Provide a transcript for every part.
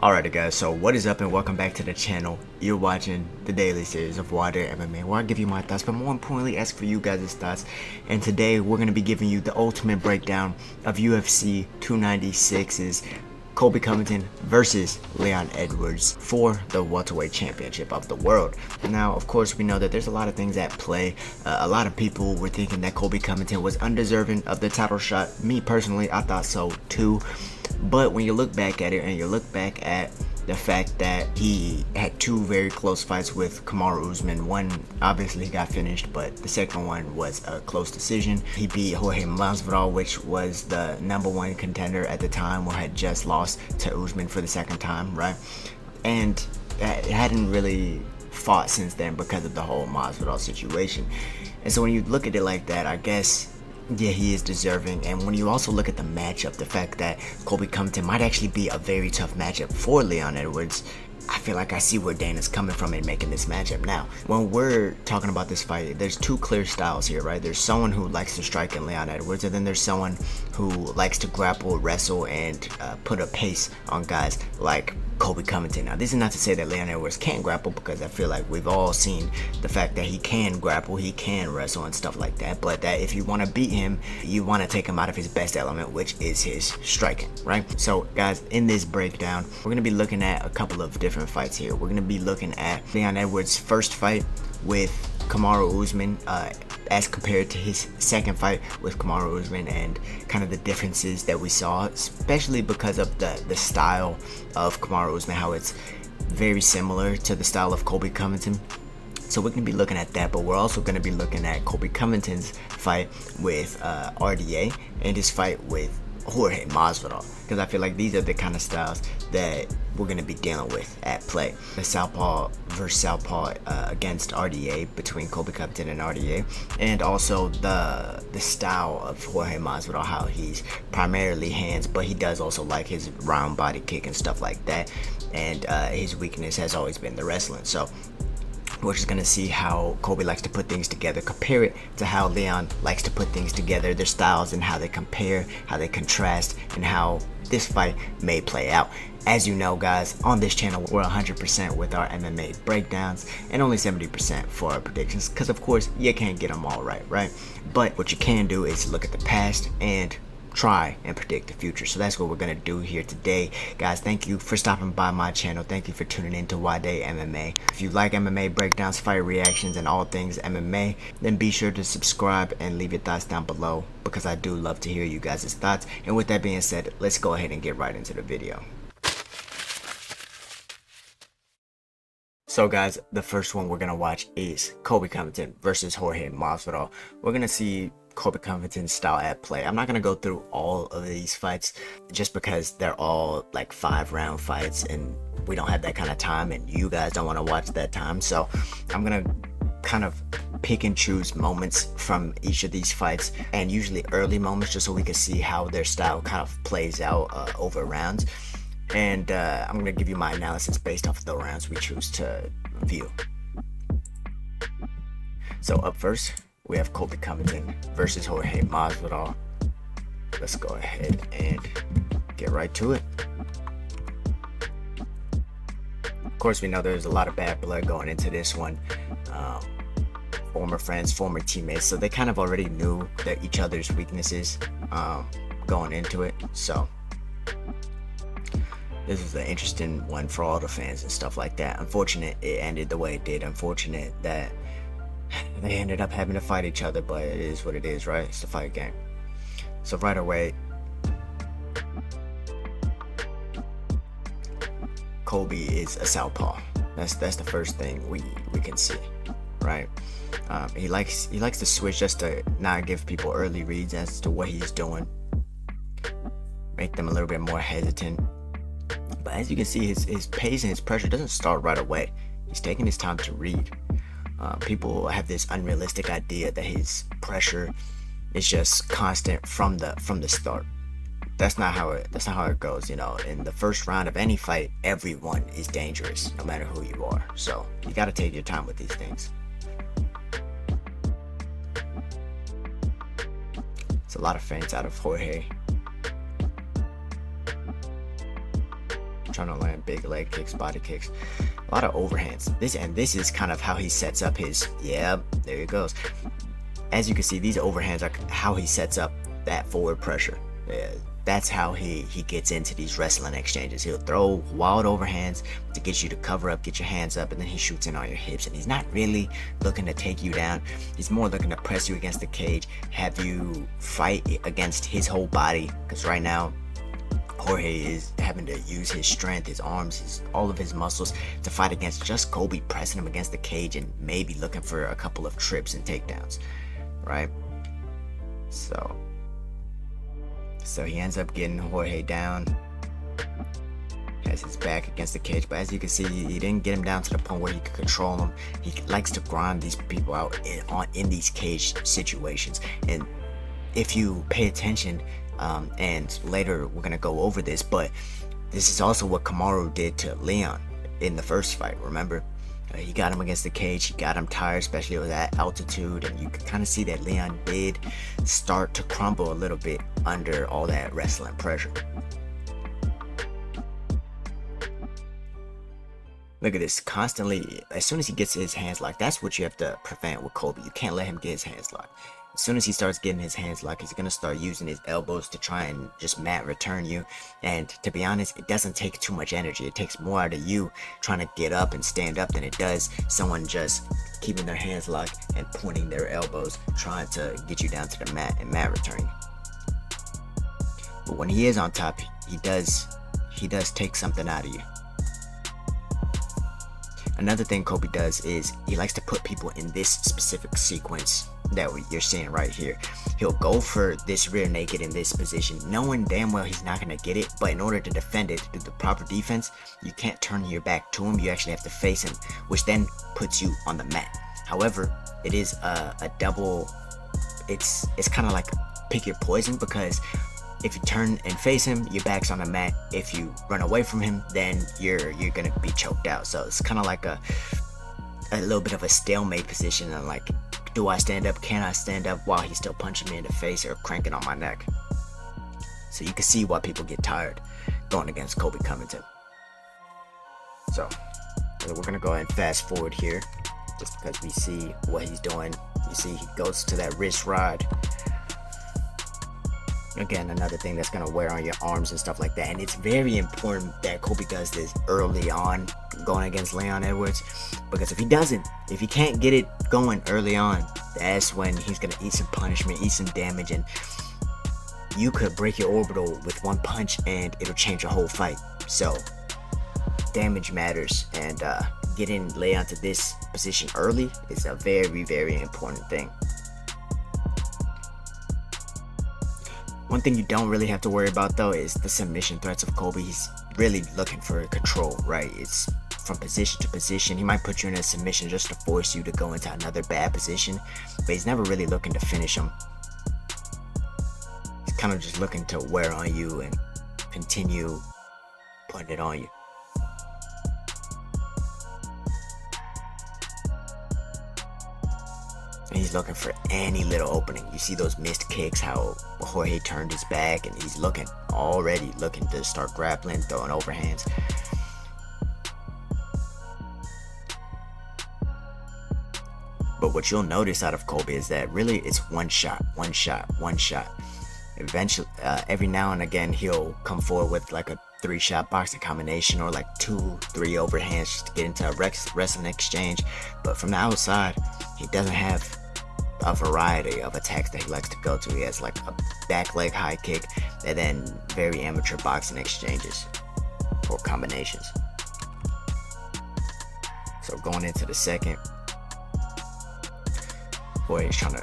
Alrighty guys, so what is up and welcome back to the channel. You're watching the daily series of Nwadei MMA where I give you my thoughts, but more importantly ask for you guys' thoughts. And today we're going to be giving you the ultimate breakdown of UFC 296's Colby Covington versus Leon Edwards for the welterweight championship of the world. Now, of course, we know that there's a lot of things at play. A lot of people were thinking that Colby Covington was undeserving of the title shot. Me personally, I thought so too. But when you look back at it and you look back at the fact that he had two very close fights with Kamaru Usman. One, obviously, he got finished, but the second one was a close decision. He beat Jorge Masvidal, which was the #1 contender at the time, or had just lost to Usman for the second time, right? And it hadn't really fought since then because of the whole Masvidal situation. And so when you look at it like that, I guess, yeah, he is deserving. And when you also look at the matchup, the fact that Colby Covington might actually be a very tough matchup for Leon Edwards, I feel like I see where Dana's coming from in making this matchup. Now, when we're talking about this fight, there's two clear styles here, right? There's someone who likes to strike in Leon Edwards, and then there's someone who likes to grapple, wrestle, and put a pace on guys like Colby Covington. Now, this is not to say that Leon Edwards can't grapple, because I feel like we've all seen the fact that he can grapple, he can wrestle and stuff like that, but that if you want to beat him, you want to take him out of his best element, which is his striking, right? So, guys, in this breakdown, we're going to be looking at a couple of different fights here. We're going to be looking at Leon Edwards' first fight with Kamaru Usman as compared to his second fight with Kamaru Usman, and kind of the differences that we saw, especially because of the style of Kamaru Usman, how it's very similar to the style of Colby Covington. So we're going to be looking at that, but we're also going to be looking at Colby Covington's fight with RDA and his fight with Jorge Masvidal, because I feel like these are the kind of styles that we're going to be dealing with at play. The southpaw versus southpaw against RDA, between Colby Covington and RDA, and also the style of Jorge Masvidal, how he's primarily hands, but he does also like his round body kick and stuff like that, and his weakness has always been the wrestling. So we're just going to see how Colby likes to put things together, compare it to how Leon likes to put things together, their styles and how they compare, how they contrast, and how this fight may play out. As you know, guys, on this channel, we're 100% with our MMA breakdowns and only 70% for our predictions, because of course, you can't get them all right? But what you can do is look at the past and try and predict the future. So that's what we're gonna do here today, guys. Thank you for stopping by my channel. Thank you for tuning in to Nwadei MMA. If you like MMA breakdowns, fight reactions, and all things MMA, then be sure to subscribe and leave your thoughts down below, because I do love to hear you guys' thoughts. And with that being said, let's go ahead and get right into the video. So guys, the first one we're gonna watch is Colby Covington versus Jorge Masvidal. We're gonna see Colby Covington's style at play. I'm not gonna go through all of these fights just because they're all like 5-round fights and we don't have that kind of time, and you guys don't want to watch that time. So I'm gonna kind of pick and choose moments from each of these fights, and usually early moments, just so we can see how their style kind of plays out over rounds. And I'm going to give you my analysis based off of the rounds we choose to view. So up first, we have Colby Covington versus Jorge Masvidal. Let's go ahead and get right to it. Of course, we know there's a lot of bad blood going into this one. Former friends, former teammates, so they kind of already knew that each other's weaknesses going into it. So this is an interesting one for all the fans and stuff like that. Unfortunate it ended the way it did. Unfortunate that they ended up having to fight each other, but it is what it is, right? It's the fight game. So right away, Colby is a southpaw. That's the first thing we can see, right? He likes to switch just to not give people early reads as to what he's doing, make them a little bit more hesitant. But as you can see, his pace and his pressure doesn't start right away. He's taking his time to read. People have this unrealistic idea that his pressure is just constant from the start. That's not how it goes. You know, in the first round of any fight, everyone is dangerous, no matter who you are. So you got to take your time with these things. It's a lot of feints out of Jorge. trying to land big leg kicks, body kicks, a lot of overhands. This is kind of how he sets up his, yeah, there he goes. As you can see, these overhands are how he sets up that forward pressure. Yeah, that's how he gets into these wrestling exchanges. He'll throw wild overhands to get you to cover up, get your hands up, and then he shoots in on your hips. And he's not really looking to take you down. He's more looking to press you against the cage, have you fight against his whole body. Because right now, Jorge is having to use his strength, his arms, all of his muscles to fight against just Colby pressing him against the cage and maybe looking for a couple of trips and takedowns, right? So he ends up getting Jorge down, has his back against the cage, but as you can see, he didn't get him down to the point where he could control him. He likes to grind these people out in these cage situations. And if you pay attention, and later we're gonna go over this, but this is also what Kamaru did to Leon in the first fight. Remember, he got him against the cage, he got him tired, especially with that altitude, and you can kind of see that Leon did start to crumble a little bit under all that wrestling pressure. Look at this, constantly, as soon as he gets his hands locked, that's what you have to prevent with Colby. You can't let him get his hands locked. As soon as he starts getting his hands locked, he's going to start using his elbows to try and just mat return you. And to be honest, it doesn't take too much energy. It takes more out of you trying to get up and stand up than it does someone just keeping their hands locked and pointing their elbows, trying to get you down to the mat and mat return you. But when he is on top, he does take something out of you. Another thing Colby does is he likes to put people in this specific sequence that you're seeing right here. He'll go for this rear naked in this position, knowing damn well he's not going to get it, but in order to defend it, to do the proper defense, you can't turn your back to him. You actually have to face him, which then puts you on the mat. However, it is a double, it's kind of like pick your poison, because if you turn and face him, your back's on the mat. If you run away from him, then you're gonna be choked out. So it's kind of like a little bit of a stalemate position, and like, do I stand up? Can I stand up while he's still punching me in the face or cranking on my neck? So you can see why people get tired going against Colby Covington. So we're gonna go ahead and fast forward here, just because we see what he's doing. You see he goes to that wrist ride. Again, another thing that's going to wear on your arms and stuff like that. And it's very important that Colby does this early on going against Leon Edwards, because if he doesn't, if he can't get it going early on, that's when he's going to eat some punishment, eat some damage, and you could break your orbital with one punch and it'll change your whole fight. So damage matters, and getting Leon to this position early is a very, very important thing. One thing you don't really have to worry about though is the submission threats of Colby. He's really looking for control, right? It's from position to position. He might put you in a submission just to force you to go into another bad position, but he's never really looking to finish him. He's kind of just looking to wear on you and continue putting it on you. And he's looking for any little opening. You see those missed kicks, how Jorge turned his back, and he's already looking to start grappling, throwing overhands. But what you'll notice out of Colby is that really it's one shot. Eventually, every now and again, he'll come forward with like a 3-shot boxing combination, or like 2-3 overhands just to get into a wrestling exchange. But from the outside, he doesn't have a variety of attacks that he likes to go to. He has like a back leg high kick, and then very amateur boxing exchanges or combinations. So going into the second, boy, he's trying to,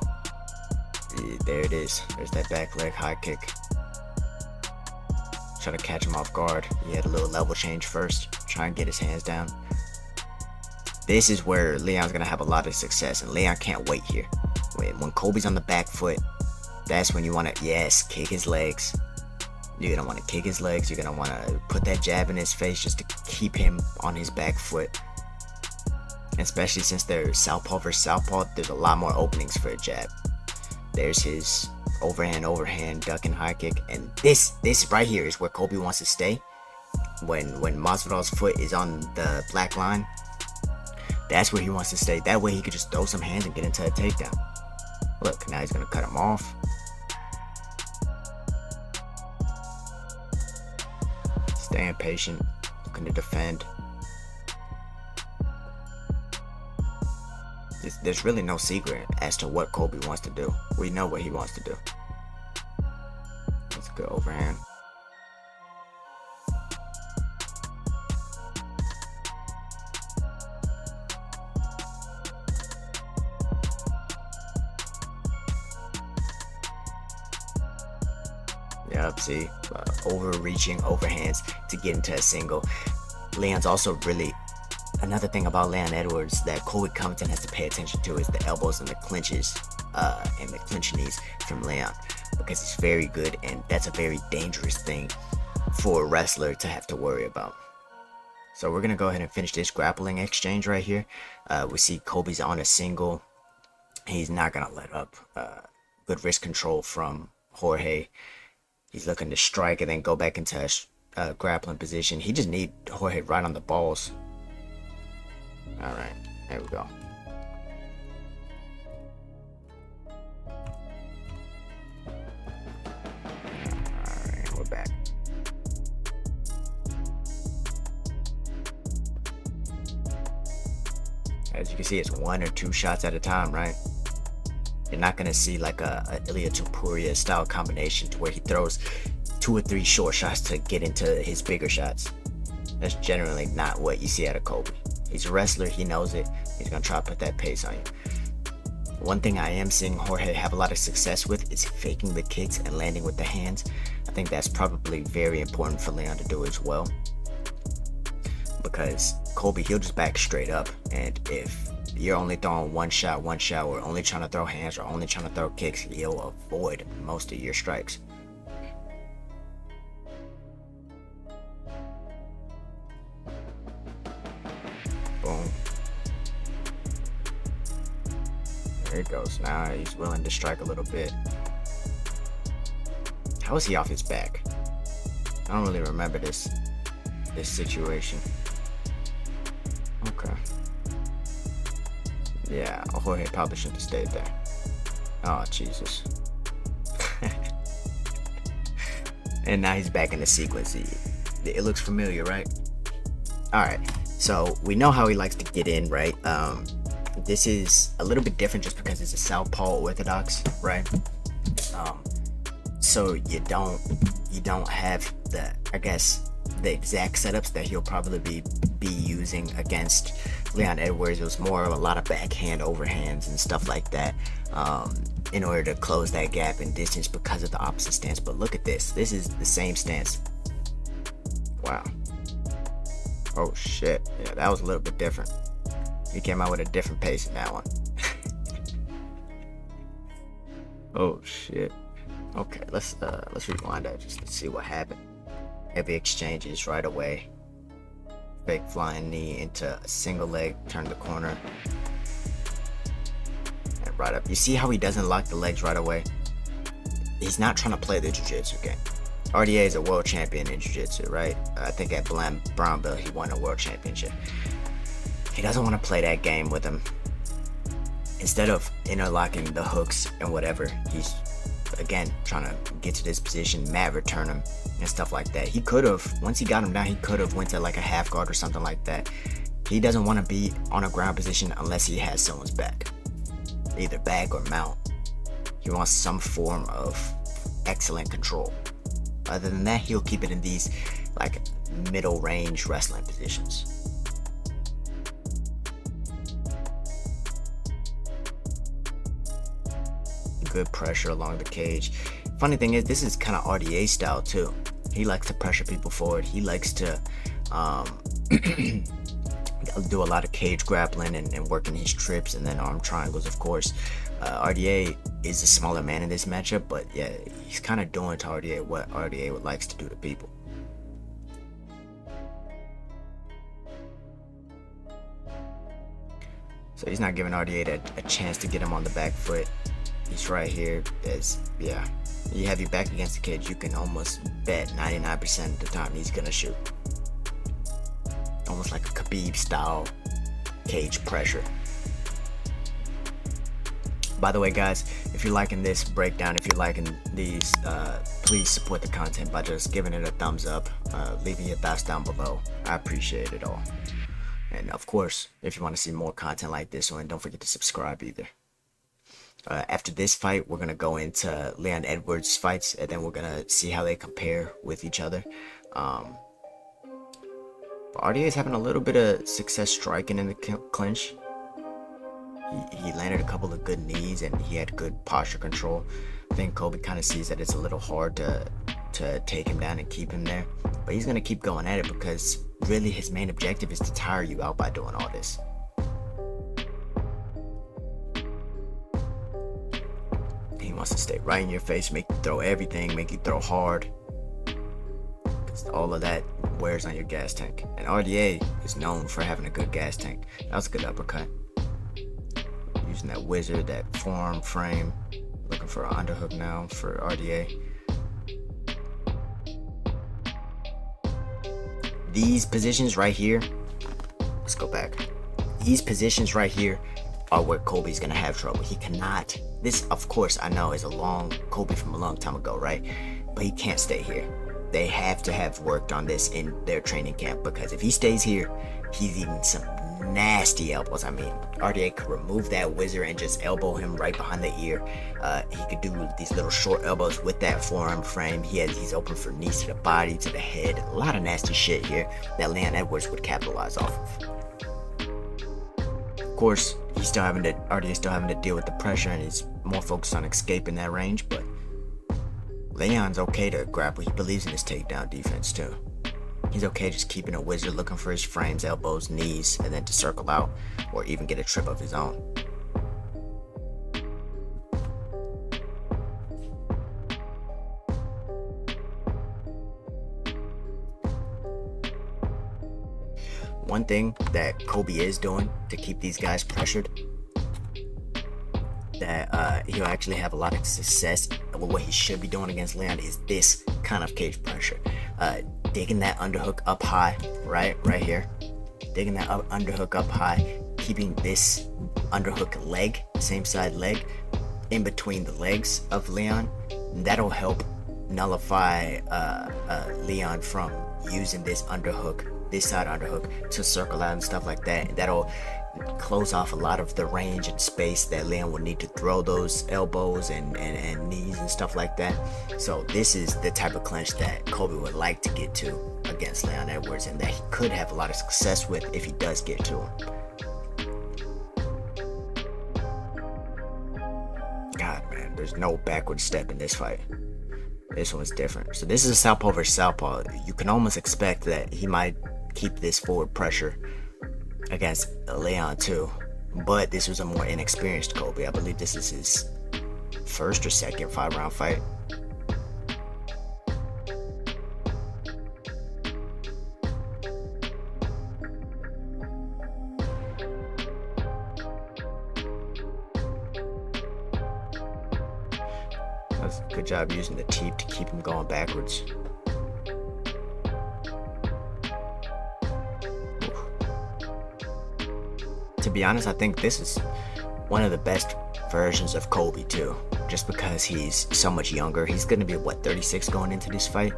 there it is. There's that back leg high kick. Trying to catch him off guard. He had a little level change first, try and get his hands down. This is where Leon's gonna have a lot of success, and Leon can't wait here. When Colby's on the back foot, that's when you want to, yes, kick his legs. You're gonna want to kick his legs. You're gonna want to put that jab in his face just to keep him on his back foot. And especially since they're southpaw versus southpaw, there's a lot more openings for a jab. There's his overhand, duck and high kick, and this right here is where Colby wants to stay. when Masvidal's foot is on the black line, that's where he wants to stay. That way he could just throw some hands and get into a takedown. Look, now he's gonna cut him off. Staying patient, looking to defend. There's really no secret as to what Colby wants to do. We know what he wants to do. That's a good overhand. Yep, see, overreaching overhands to get into a single. Leon's also really, another thing about Leon Edwards that Colby Covington has to pay attention to is the elbows and the clinches and the clinch knees from Leon, because he's very good, and that's a very dangerous thing for a wrestler to have to worry about. So we're gonna go ahead and finish this grappling exchange right here. We see Colby's on a single. He's not gonna let up. Good wrist control from Jorge. He's looking to strike and then go back into a grappling position. He just need Jorge right on the balls. All right, there we go. All right, we're back. As you can see, it's 1 or 2 shots at a time, right? You're not gonna see like a Ilia Topuria style combination to where he throws 2 or 3 short shots to get into his bigger shots. That's generally not what you see out of Colby. He's a wrestler, he knows it. He's gonna try to put that pace on you. One thing I am seeing Jorge have a lot of success with is faking the kicks and landing with the hands. I think that's probably very important for Leon to do as well, because Colby, he'll just back straight up, and if you're only throwing one shot, or only trying to throw hands, or only trying to throw kicks, he'll avoid most of your strikes. Boom. There he goes. Now he's willing to strike a little bit. How is he off his back? I don't really remember this situation. Okay. Yeah, Jorge probably shouldn't have stayed there. Oh, Jesus. And now he's back in the sequence. It looks familiar, right? Alright, so we know how he likes to get in, right? This is a little bit different just because it's a southpaw orthodox, right? So you don't have the, I guess, the exact setups that he'll probably be using against Leon Edwards. It was more of a lot of backhand overhands and stuff like that, in order to close that gap in distance because of the opposite stance. But look at this. This is the same stance. Wow. Oh shit. Yeah, that was a little bit different. He came out with a different pace in that one. Oh shit. Okay, let's rewind that just to see what happened. Heavy exchanges right away. Fake flying knee into a single leg, turn the corner, and right up. You see how he doesn't lock the legs right away? He's not trying to play the jiu-jitsu game. RDA is a world champion in jiu-jitsu, right? I think at brown belt he won a world championship. He doesn't want to play that game with him. Instead of interlocking the hooks and whatever, he's again trying to get to this position, mat return him and stuff like that. He could have, once he got him down, he could have went to like a half guard or something like that. He doesn't want to be on a ground position unless he has someone's back, either back or mount. He wants some form of excellent control. Other than that, he'll keep it in these like middle range wrestling positions. Good pressure along the cage. Funny thing is, this is kind of RDA style too. He likes to pressure people forward. He likes to do a lot of cage grappling and working his trips and then arm triangles, of course. RDA is a smaller man in this matchup, but yeah, he's kind of doing to RDA what RDA likes to do to people. So he's not giving RDA a chance to get him on the back foot. He's right here. Yeah, you have your back against the cage, you can almost bet 99% of the time he's gonna shoot. almost like a Khabib style cage pressure. By the way, guys, if you're liking this breakdown, if you're liking these, please support the content by just giving it a thumbs up, leaving your thoughts down below. I appreciate it all. And of course, if you want to see more content like this one, don't forget to subscribe either. After this fight, we're going to go into Leon Edwards' fights, and then we're going to see how they compare with each other. RDA is having a little bit of success striking in the clinch. He landed a couple of good knees, and he had good posture control. I think Colby kind of sees that it's a little hard to take him down and keep him there. But he's going to keep going at it because really his main objective is to tire you out by doing all this. He wants to stay right in your face, make you throw everything, make you throw hard. Because all of that wears on your gas tank. And RDA is known for having a good gas tank. That was a good uppercut. Using that wizard, that forearm frame. Looking for an underhook now for RDA. These positions right here, let's go back. These positions right here are where Colby's gonna have trouble. He cannot, this of course I know is a long Colby from a long time ago, right? But he can't stay here. They have to have worked on this in their training camp, because if he stays here, he's eating some nasty elbows. I mean, RDA could remove that wizard and just elbow him right behind the ear. He could do these little short elbows with that forearm frame. He's open for knees to the body, to the head. A lot of nasty shit here that Leon Edwards would capitalize off of. Of course, RDA still having to deal with the pressure, and he's more focused on escaping that range, but Leon's okay to grapple. He believes in his takedown defense too. He's okay just keeping a wizard, looking for his frames, elbows, knees, and then to circle out or even get a trip of his own. One thing that Colby is doing to keep these guys pressured, that he'll actually have a lot of success with what he should be doing against Leon, is this kind of cage pressure. Digging that underhook up high, right here. Digging that underhook up high, keeping this underhook leg, same side leg, in between the legs of Leon. That'll help nullify Leon from using this underhook, this side underhook, to circle out and stuff like that. That'll close off a lot of the range and space that Leon would need to throw those elbows and knees and stuff like that. So this is the type of clinch that Colby would like to get to against Leon Edwards, and that he could have a lot of success with if he does get to him. God, man, there's no backward step in this fight. This one's different. So this is a southpaw versus southpaw. You can almost expect that he might keep this forward pressure against Leon too, but this was a more inexperienced Colby. I believe this is his first or second 5-round fight. That's a good job using the teep to keep him going backwards. To be honest, I think this is one of the best versions of Colby too, just because he's so much younger. He's gonna be what, 36 going into this fight?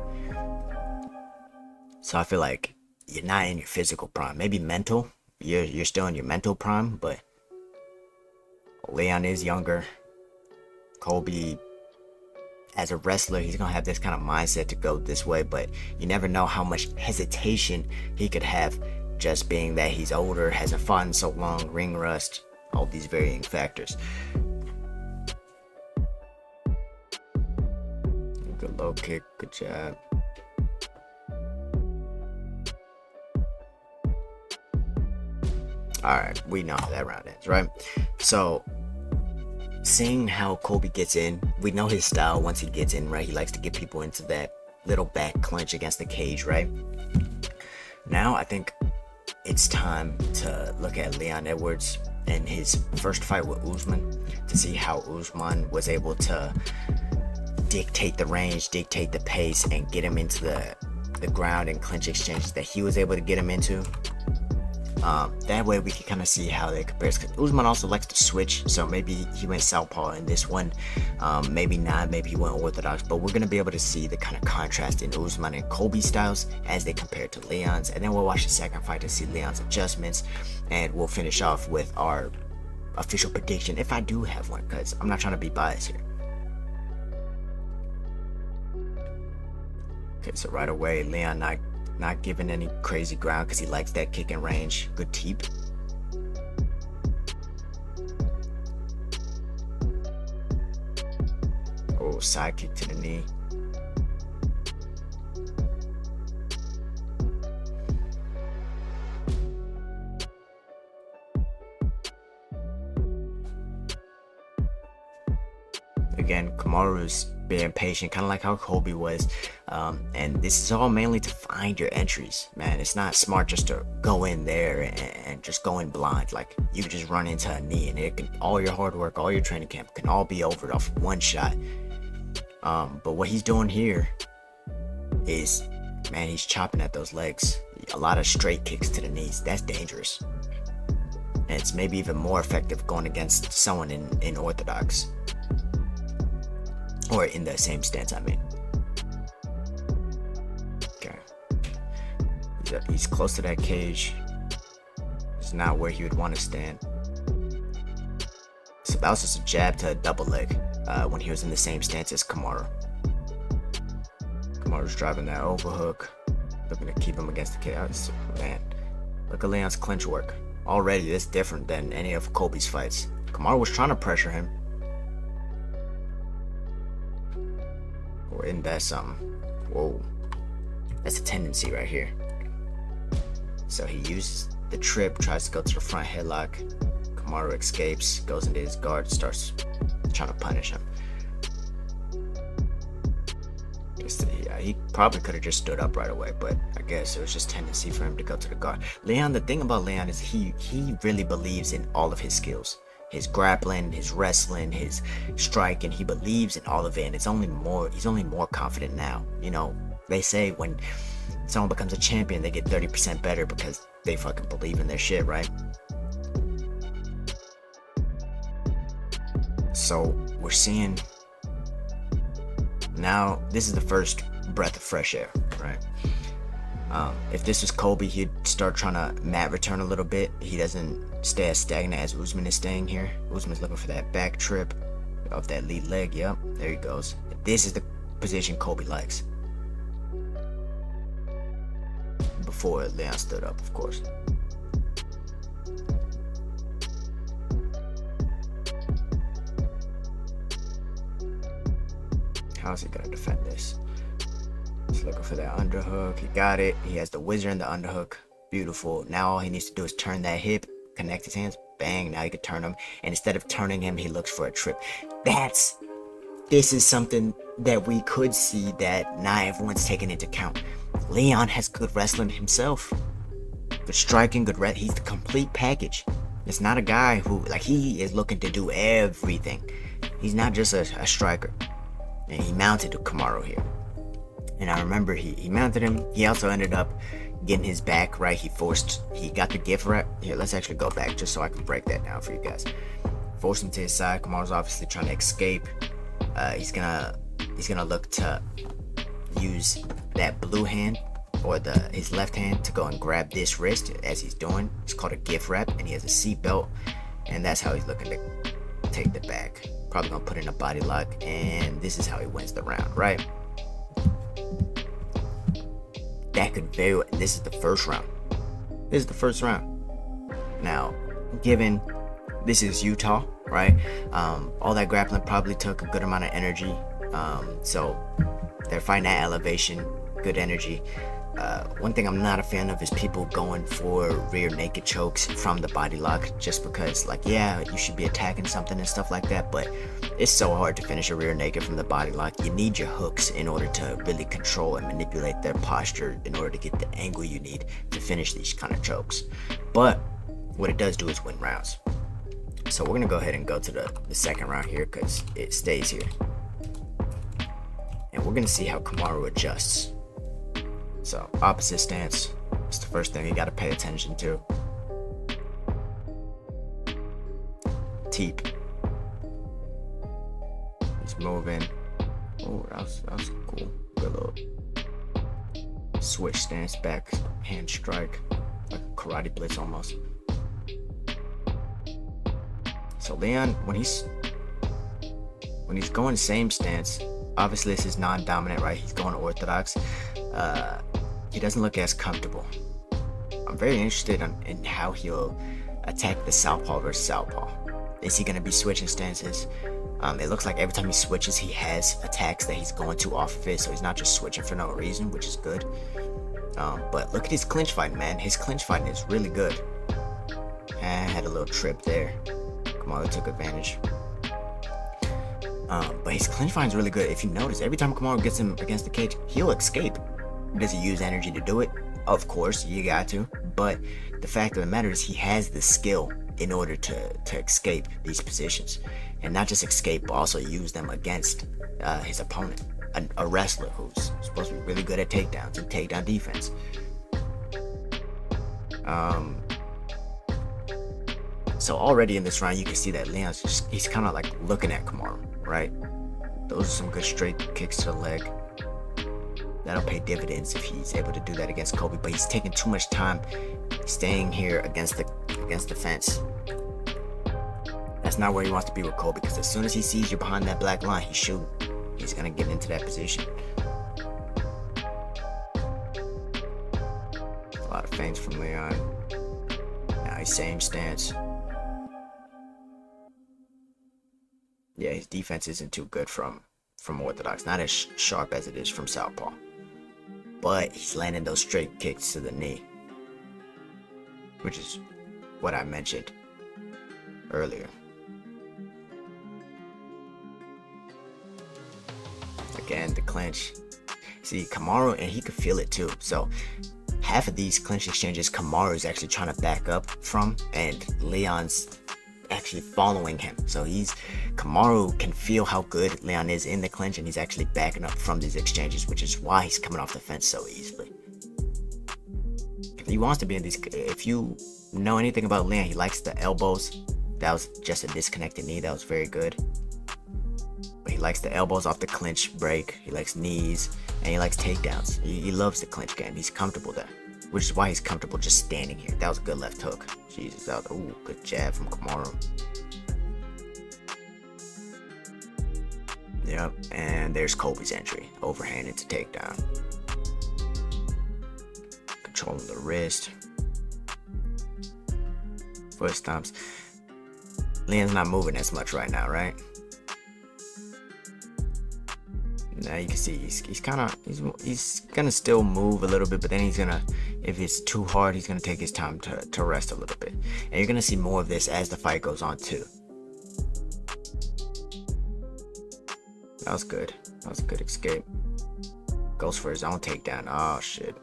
So I feel like you're not in your physical prime, maybe mental. You're still in your mental prime, but Leon is younger. Colby, as a wrestler, he's gonna have this kind of mindset to go this way, but you never know how much hesitation he could have, just being that he's older, hasn't fought in so long, ring rust, all these varying factors. Good low kick, good job. Alright, we know how that round ends, right? So, seeing how Colby gets in, we know his style once he gets in, right? He likes to get people into that little back clinch against the cage, right? Now, I think it's time to look at Leon Edwards and his first fight with Usman, to see how Usman was able to dictate the range, dictate the pace, and get him into the ground and clinch exchanges that he was able to get him into. That way we can kind of see how they compare. Usman also likes to switch, so maybe he went southpaw in this one, maybe not, maybe he went orthodox, but we're going to be able to see the kind of contrast in Usman and Colby styles as they compare to Leon's, and then we'll watch the second fight to see Leon's adjustments, and we'll finish off with our official prediction, if I do have one, because I'm not trying to be biased here. Okay, so right away, Leon not giving any crazy ground because he likes that kicking range. Good teep. Oh, side kick to the knee. Again, Kamaru's being patient, kind of like how Colby was, and this is all mainly to find your entries, man. It's not smart just to go in there and just go in blind. Like, you can just run into a knee, and it can, all your hard work, all your training camp can all be over off one shot. But what he's doing here is, man, he's chopping at those legs. A lot of straight kicks to the knees. That's dangerous, and it's maybe even more effective going against someone in orthodox. Or in the same stance, I mean. Okay. He's close to that cage. It's not where he would want to stand. So that was just a jab to a double leg when he was in the same stance as Kamaru. Kamaru's driving that overhook. Looking to keep him against the cage. Man, look at Leon's clinch work. Already, that's different than any of Colby's fights. Kamaru was trying to pressure him. Or isn't that something? Whoa. That's a tendency right here. So he uses the trip, tries to go to the front headlock. Kamaru escapes, goes into his guard, starts trying to punish him. Yeah, he probably could have just stood up right away, but I guess it was just tendency for him to go to the guard. Leon, the thing about Leon is he really believes in all of his skills. His grappling, his wrestling, his striking, he believes in all of it, and he's only more confident now. You know, they say when someone becomes a champion, they get 30% better because they fucking believe in their shit, right? So we're seeing now, this is the first breath of fresh air, right? If this was Colby, he'd start trying to mat return a little bit. He doesn't stay as stagnant as Usman is staying here. Usman's looking for that back trip off that lead leg. Yep, there he goes. This is the position Colby likes. Before Leon stood up, of course. How's he gonna defend this? He's looking for that underhook. He got it. He has the wizard and the underhook. Beautiful. Now all he needs to do is turn that hip, connect his hands, bang. Now he can turn him. And instead of turning him, he looks for a trip. This is something that we could see that not everyone's taking into account. Leon has good wrestling himself. Good striking, good he's the complete package. It's not a guy who, like, he is looking to do everything. He's not just a striker. And he mounted Kamaru here. And I remember he mounted him. He also ended up getting his back right. He got the gift wrap. Here, let's actually go back just so I can break that down for you guys. Forced him to his side. Kamaru's obviously trying to escape. He's gonna look to use that blue hand or his left hand to go and grab this wrist as he's doing. It's called a gift wrap, and he has a seat belt, and that's how he's looking to take the back. Probably gonna put in a body lock, and this is how he wins the round, right? That could very well, this is the first round. This is the first round. Now, given this is Utah, right? All that grappling probably took a good amount of energy. So they're fighting at elevation, good energy. One thing I'm not a fan of is people going for rear naked chokes from the body lock, just because, like, yeah, you should be attacking something and stuff like that, but it's so hard to finish a rear naked from the body lock. You need your hooks in order to really control and manipulate their posture in order to get the angle you need to finish these kind of chokes. But what it does do is win rounds. So we're gonna go ahead and go to the second round here because it stays here, and we're gonna see how Kamaru adjusts. So opposite stance, it's the first thing you got to pay attention to. teep. He's moving. Oh, that was cool. Good little switch stance, back hand strike, like a karate blitz almost. So Leon, when he's going same stance, obviously this is non-dominant, right? He's going orthodox. He doesn't look as comfortable. I'm very interested in how he'll attack the southpaw versus southpaw. Is he going to be switching stances? It looks like every time he switches, he has attacks that he's going to off of it, so he's not just switching for no reason, which is good. But look at his clinch fighting, man. His clinch fighting is really good. And had a little trip there. Kamaru took advantage. But his clinch fighting is really good. If you notice, every time Kamaru gets him against the cage, he'll escape. Does he use energy to do it? Of course, you got to. But the fact of the matter is he has the skill in order to escape these positions. And not just escape, but also use them against his opponent. A wrestler who's supposed to be really good at takedowns and takedown defense. So already in this round, you can see that Leon's he's kind of like looking at Kamaru, right? Those are some good straight kicks to the leg. That'll pay dividends if he's able to do that against Colby, but he's taking too much time staying here against the fence. That's not where he wants to be with Colby, because as soon as he sees you behind that black line, he's shooting. He's gonna get into that position. A lot of feints from Leon. Now he's same stance. Yeah, his defense isn't too good from orthodox. Not as sharp as it is from southpaw. But he's landing those straight kicks to the knee, which is what I mentioned earlier. Again, the clinch. See, Kamaru, and he could feel it too. So half of these clinch exchanges, Kamaru is actually trying to back up from, and Leon's actually following him. So Kamaru can feel how good Leon is in the clinch, and he's actually backing up from these exchanges, which is why he's coming off the fence so easily. He wants to be in these. If you know anything about Leon, he likes the elbows. That was just a disconnected knee. That was very good. But he likes the elbows off the clinch break. He likes knees, and he likes takedowns. He loves the clinch game. He's comfortable there, which is why he's comfortable just standing here. That was a good left hook. Jesus, that was good jab from Kamaru. Yep, and there's Colby's entry. Overhand into takedown. Controlling the wrist. Foot stomps. Leon's not moving as much right now, right? Now you can see he's gonna still move a little bit, but then he's gonna, if it's too hard, he's gonna take his time to rest a little bit. And you're gonna see more of this as the fight goes on too. That was good. That was a good escape. Goes for his own takedown. Oh shit.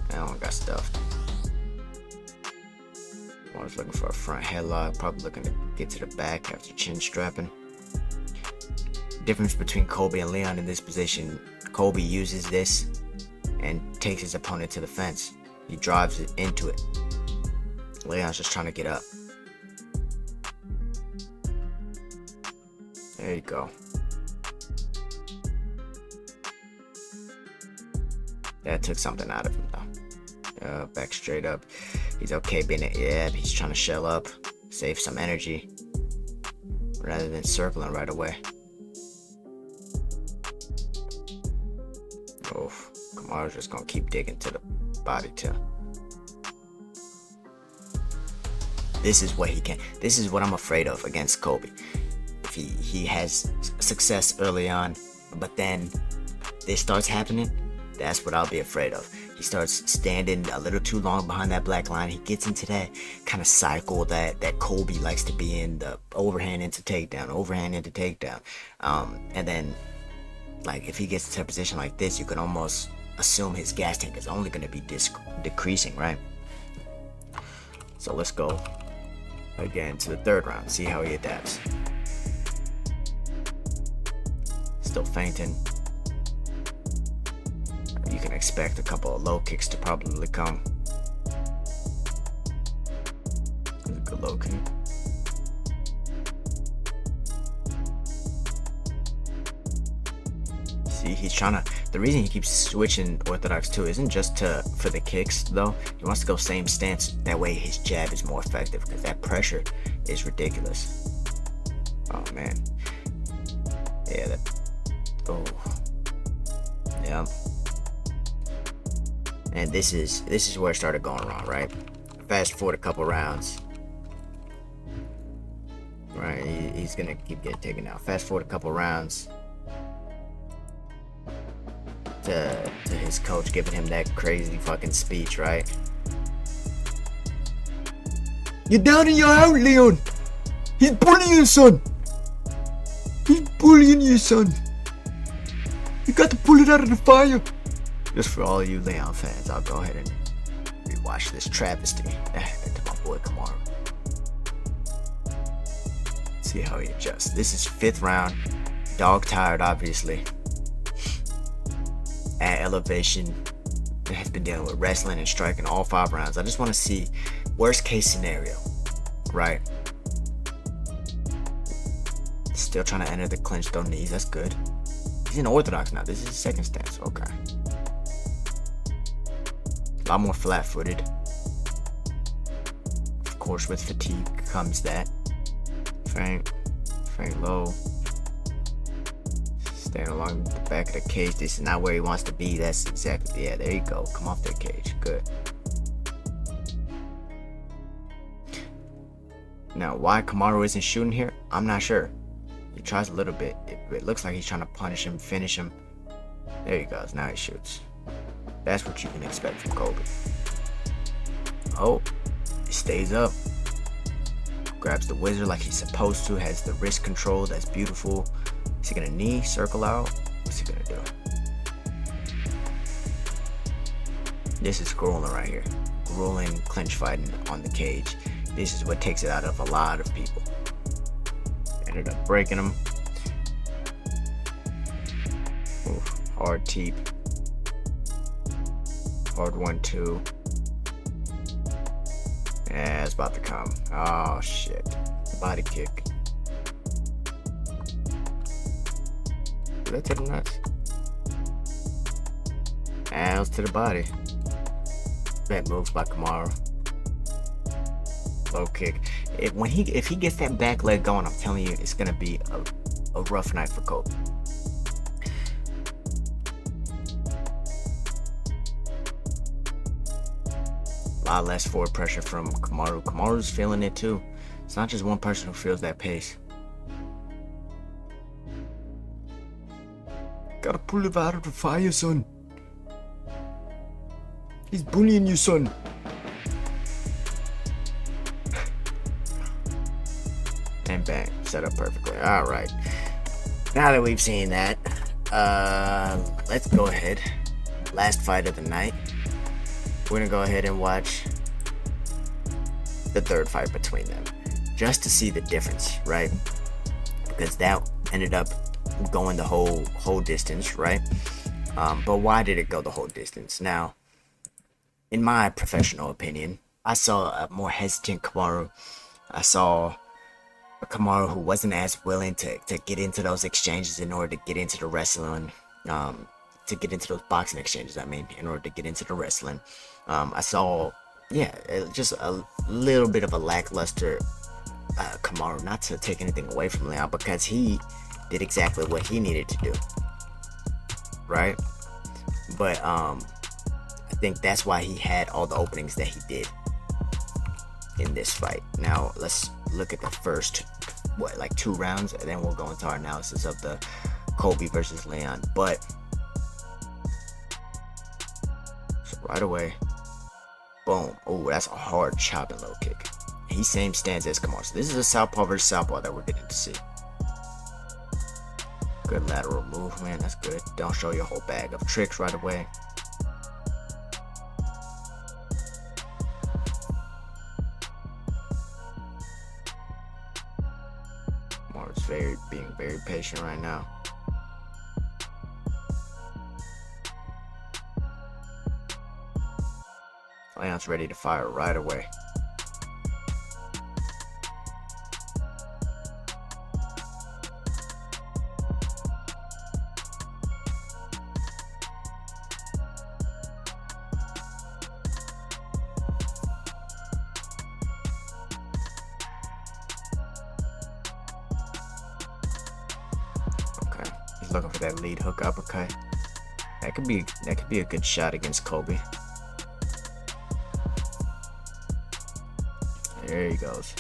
That one got stuffed. I was looking for a front headlock, probably looking to get to the back after chin strapping. Difference between Colby and Leon in this position: Colby uses this and takes his opponent to the fence. He drives it into it. Leon's just trying to get up. There you go. That took something out of him though. Back straight up. He's okay being it. Yeah, he's trying to shell up, save some energy rather than circling right away. Oof. Kamaru's just gonna keep digging to the body too. This is what he can. This is what I'm afraid of against Colby. If he has success early on, but then this starts happening, that's what I'll be afraid of. He starts standing a little too long behind that black line. He gets into that kind of cycle that Colby likes to be in, the overhand into takedown, overhand into takedown. And then, like, if he gets to a position like this, you can almost assume his gas tank is only going to be decreasing, right? So let's go again to the third round, see how he adapts. Still feinting. You can expect a couple of low kicks to probably come. There's a good low kick. He's trying to. The reason he keeps switching orthodox too isn't just for the kicks though. He wants to go same stance. That way his jab is more effective because that pressure is ridiculous. Oh man. Yeah. Oh. Yeah. And this is where it started going wrong, right? Fast forward a couple rounds. Right, he's gonna keep getting taken out. Fast forward a couple rounds to his coach giving him that crazy fucking speech, right? You're down in your house, Leon. He's bullying you, son. He's bullying you, son. You got to pull it out of the fire. Just for all you Leon fans, I'll go ahead and rewatch this travesty to my boy Kamaru. See how he adjusts. This is 5th round. Dog tired, obviously. At elevation. Has been dealing with wrestling and striking all 5 rounds. I just want to see worst case scenario, right? Still trying to enter the clinch, though knees. That's good. He's in orthodox now. This is his second stance. Okay. A lot more flat-footed. Of course, with fatigue comes that. Frank low. Stand along the back of the cage. This is not where he wants to be. That's exactly, yeah, there you go. Come off that cage. Good. Now, why Kamaru isn't shooting here, I'm not sure. He tries a little bit. It looks like he's trying to punish him, finish him. There he goes. Now he shoots. That's what you can expect from Colby. Oh, he stays up. Grabs the wizard like he's supposed to. Has the wrist control. That's beautiful. Is he gonna knee, circle out? What's he gonna do? This is grueling right here. Grueling clinch fighting on the cage. This is what takes it out of a lot of people. Ended up breaking him. Oof, hard teep. Hard 1-2. Yeah, it's about to come. Oh shit. Body kick. Did that to the nuts? And it was to the body. Bad moves by Kamaru. Low kick. If he gets that back leg going, I'm telling you, it's gonna be a rough night for Colby. A lot less forward pressure from Kamaru. Kamaru's feeling it too. It's not just one person who feels that pace. Gotta pull it out of the fire, son. He's bullying you, son. And bang, set up perfectly. All right. Now that we've seen that, let's go ahead. Last fight of the night. We're gonna go ahead and watch the 3rd fight between them, just to see the difference, right? Because that ended up going the whole distance, right? But why did it go the whole distance? Now, in my professional opinion, I saw a more hesitant Kamaru. I saw a Kamaru who wasn't as willing to get into those exchanges in order to get into the wrestling, to get into those boxing exchanges, I mean, in order to get into the wrestling. I saw, yeah, just a little bit of a lackluster Kamaru, not to take anything away from Leon, because he did exactly what he needed to do, right? But I think that's why he had all the openings that he did in this fight. Now let's look at the first, like 2 rounds, and then we'll go into our analysis of the Colby versus Leon. But so right away, boom. Oh, that's a hard chopping low kick. He same stance as Kamaru. So this is a southpaw versus southpaw that we're getting to see. Good lateral movement. That's good. Don't show your whole bag of tricks right away. Kamaru's being very patient right now. Leon's ready to fire right away. Just looking for that lead hook uppercut. That could be a good shot against Colby. There he goes.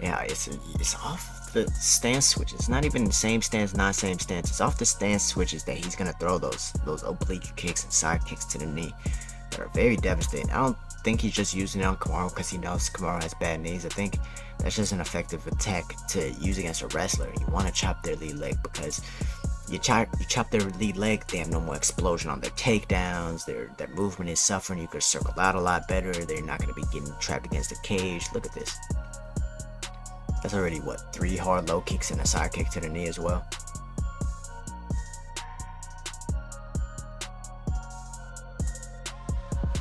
Yeah, it's off the stance switches. It's not even the same stance, not same stance. It's off the stance switches that he's gonna throw those oblique kicks and side kicks to the knee that are very devastating. I don't think he's just using it on Kamaru because he knows Kamaru has bad knees. I think that's just an effective attack to use against a wrestler. You want to chop their lead leg because you chop their lead leg, they have no more explosion on their takedowns. Their movement is suffering. You could circle out a lot better. They're not going to be getting trapped against the cage. Look at this. That's already what, 3 hard low kicks and a side kick to the knee as well.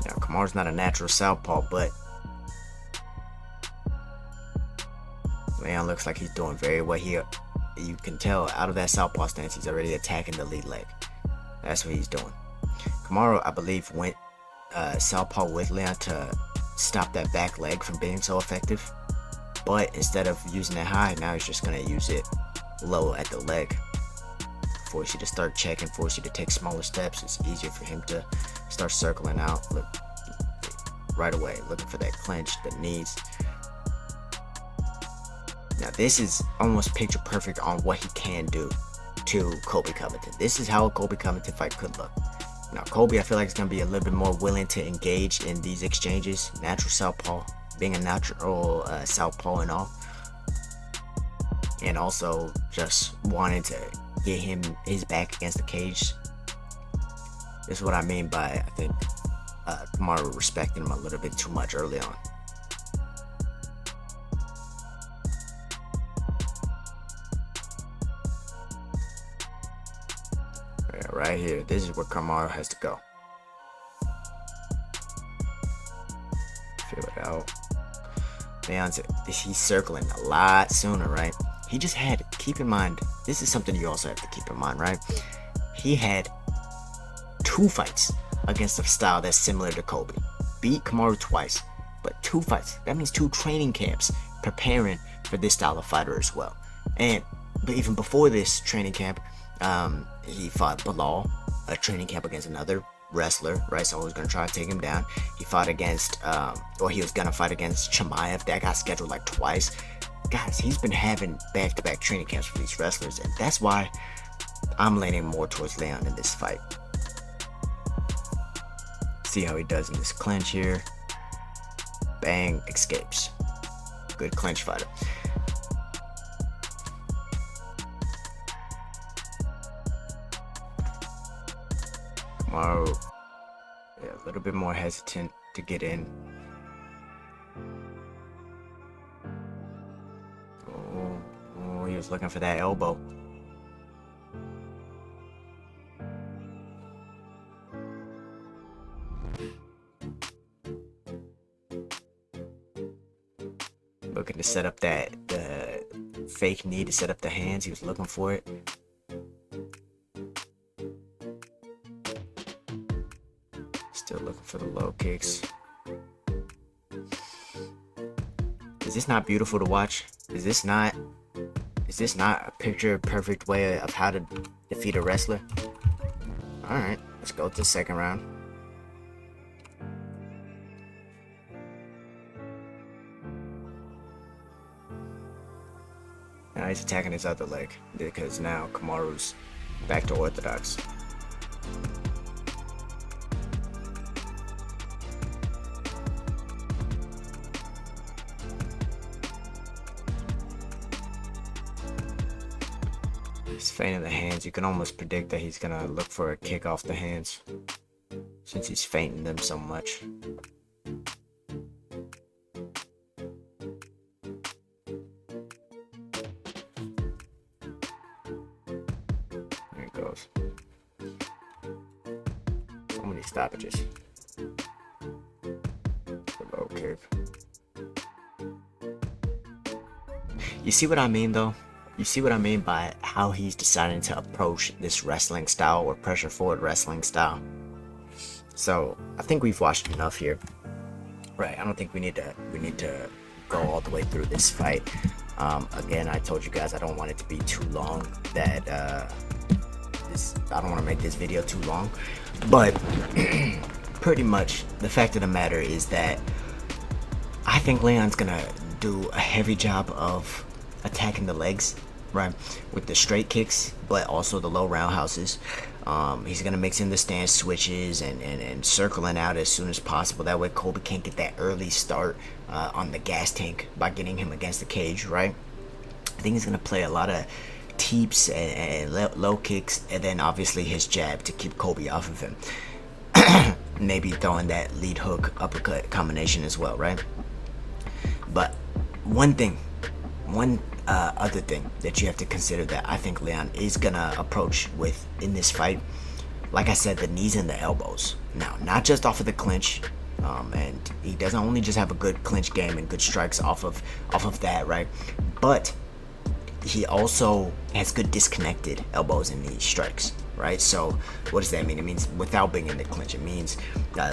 Now Kamaru's not a natural southpaw, but Leon looks like he's doing very well here. You can tell out of that southpaw stance, he's already attacking the lead leg. That's what he's doing. Kamaru, I believe, went southpaw with Leon to stop that back leg from being so effective. But instead of using it high, now he's just going to use it low at the leg. Force you to start checking, force you to take smaller steps. It's easier for him to start circling out. Look, right away, looking for that clinch, the knees. Now this is almost picture perfect on what he can do to Colby Covington. This is how a Colby Covington fight could look. Now Colby, I feel like, is going to be a little bit more willing to engage in these exchanges. Natural southpaw, being a natural southpaw and all. And also just wanting to get his back against the cage. This is what I mean by, I think, Kamaru respecting him a little bit too much early on. Right here, this is where Kamaru has to go. Feel it out. He's circling a lot sooner, right? He just had, keep in mind, this is something you also have to keep in mind, right? He had 2 fights against a style that's similar to Colby. Beat Kamaru twice, but 2 fights. That means 2 training camps preparing for this style of fighter as well. But even before this training camp, he fought Bilal, a training camp against another wrestler, right? Someone was going to try to take him down. He fought against, or he was going to fight against Chimaev. That got scheduled like twice. Guys, he's been having back-to-back training camps for these wrestlers, and that's why I'm leaning more towards Leon in this fight. See how he does in this clinch here. Bang, escapes. Good clinch fighter. Kamaru, yeah, a little bit more hesitant to get in. Oh, he was looking for that elbow. Looking to set up the fake knee to set up the hands. He was looking for it. Still looking for the low kicks. Is this not beautiful to watch? Is this not a picture perfect way of how to defeat a wrestler? Alright, let's go to the second round. Now he's attacking his other leg because now Kamaru's back to orthodox. He's feinting the hands. You can almost predict that he's gonna look for a kick off the hands since he's feinting them so much. There it goes. So many stoppages. The low kick. You see what I mean though? You see what I mean by how he's deciding to approach this wrestling style or pressure forward wrestling style. So I think we've watched enough here, right? I don't think we need to go all the way through this fight. Again, I told you guys I don't want it to be too long, that I don't want to make this video too long, but pretty much the fact of the matter is that I think Leon's gonna do a heavy job of attacking the legs, right, with the straight kicks, but also the low roundhouses. He's gonna mix in the stance switches and circling out as soon as possible. That way Colby can't get that early start on the gas tank by getting him against the cage, right? I think he's gonna play a lot of teeps and low kicks, and then obviously his jab to keep Colby off of him. Maybe throwing that lead hook uppercut combination as well, right? But one other thing that you have to consider that I think Leon is gonna approach with in this fight, like I said, the knees and the elbows. Now, not just off of the clinch, and he doesn't only just have a good clinch game and good strikes off of that, right? But he also has good disconnected elbows and knee strikes, right? So what does that mean? It means without being in the clinch. It means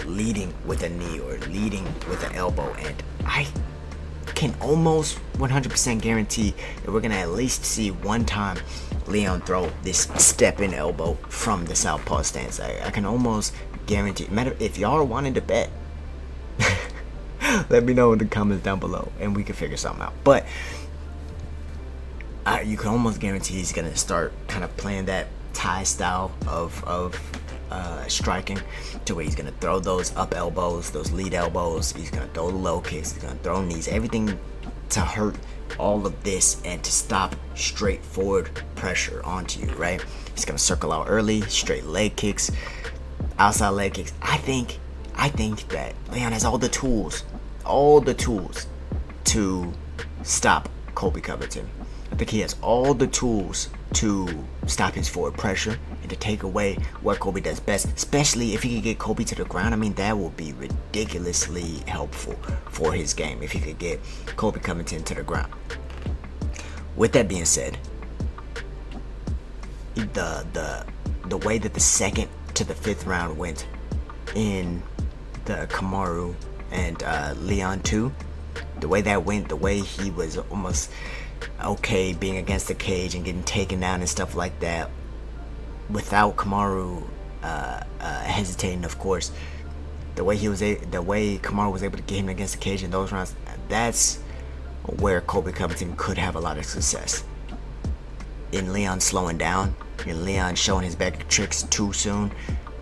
leading with a knee or leading with an elbow. And I can almost 100% guarantee that we're gonna at least see one time Leon throw this step-in elbow from the southpaw stance. I can almost guarantee. Matter if y'all are wanting to bet, let me know in the comments down below and we can figure something out. But you can almost guarantee he's gonna start kind of playing that Thai style of striking, to where he's gonna throw those up elbows, those lead elbows. He's gonna throw the low kicks. He's gonna throw knees. Everything to hurt all of this and to stop straightforward pressure onto you, right? He's gonna circle out early, straight leg kicks, outside leg kicks. I think that Leon has all the tools to stop Colby Covington. I think he has all the tools to stop his forward pressure and to take away what Colby does best, especially if he could get Colby to the ground. I mean, that would be ridiculously helpful for his game if he could get Colby Covington to the ground. With that being said, the way that the second to the fifth round went in the Kamaru and Leon 2, the way that went, the way he was almost okay being against the cage and getting taken down and stuff like that, without Kamaru hesitating, of course. The way Kamaru was able to get him against the cage in those rounds, that's where Colby Covington could have a lot of success. In Leon slowing down, in Leon showing his back tricks too soon,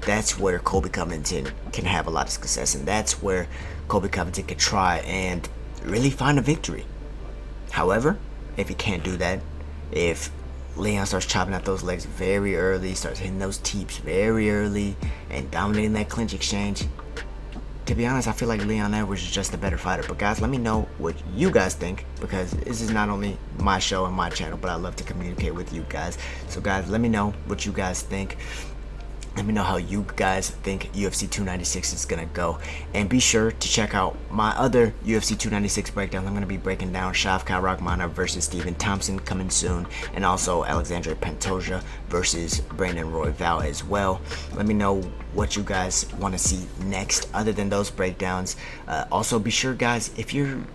that's where Colby Covington can have a lot of success, and that's where Colby Covington can try and really find a victory. However, if he can't do that, if Leon starts chopping at those legs very early, starts hitting those teeps very early, and dominating that clinch exchange, to be honest, I feel like Leon Edwards is just a better fighter. But guys, let me know what you guys think, because this is not only my show and my channel, but I love to communicate with you guys. So guys, let me know what you guys think. Let me know how you guys think UFC 296 is gonna go, and be sure to check out my other UFC 296 breakdown. I'm gonna be breaking down Shavkat Rakhmonov versus Stephen Thompson coming soon, and also Alexandre Pantoja versus Brandon Royval as well. Let me know what you guys want to see next other than those breakdowns. Also, be sure, guys, if you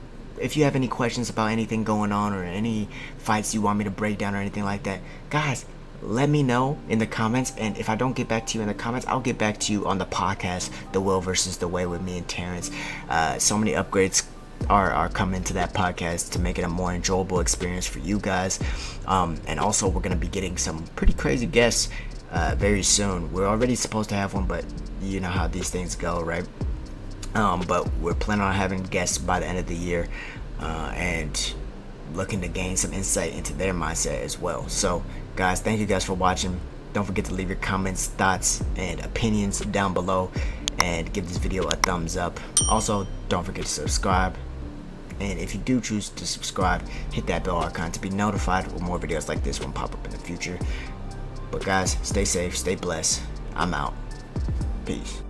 have any questions about anything going on or any fights you want me to break down or anything like that, guys, let me know in the comments, and if I don't get back to you in the comments, I'll get back to you on the podcast, The Will versus The Way with me and Terrence. So many upgrades are coming to that podcast to make it a more enjoyable experience for you guys. And also, we're going to be getting some pretty crazy guests very soon. We're already supposed to have one, but you know how these things go, right? But we're planning on having guests by the end of the year, and looking to gain some insight into their mindset as well. So guys, thank you guys for watching. Don't forget to leave your comments, thoughts, and opinions down below, and give this video a thumbs up. Also, don't forget to subscribe, and if you do choose to subscribe, hit that bell icon to be notified when more videos like this one pop up in the future. But guys, stay safe, stay blessed. I'm out. Peace.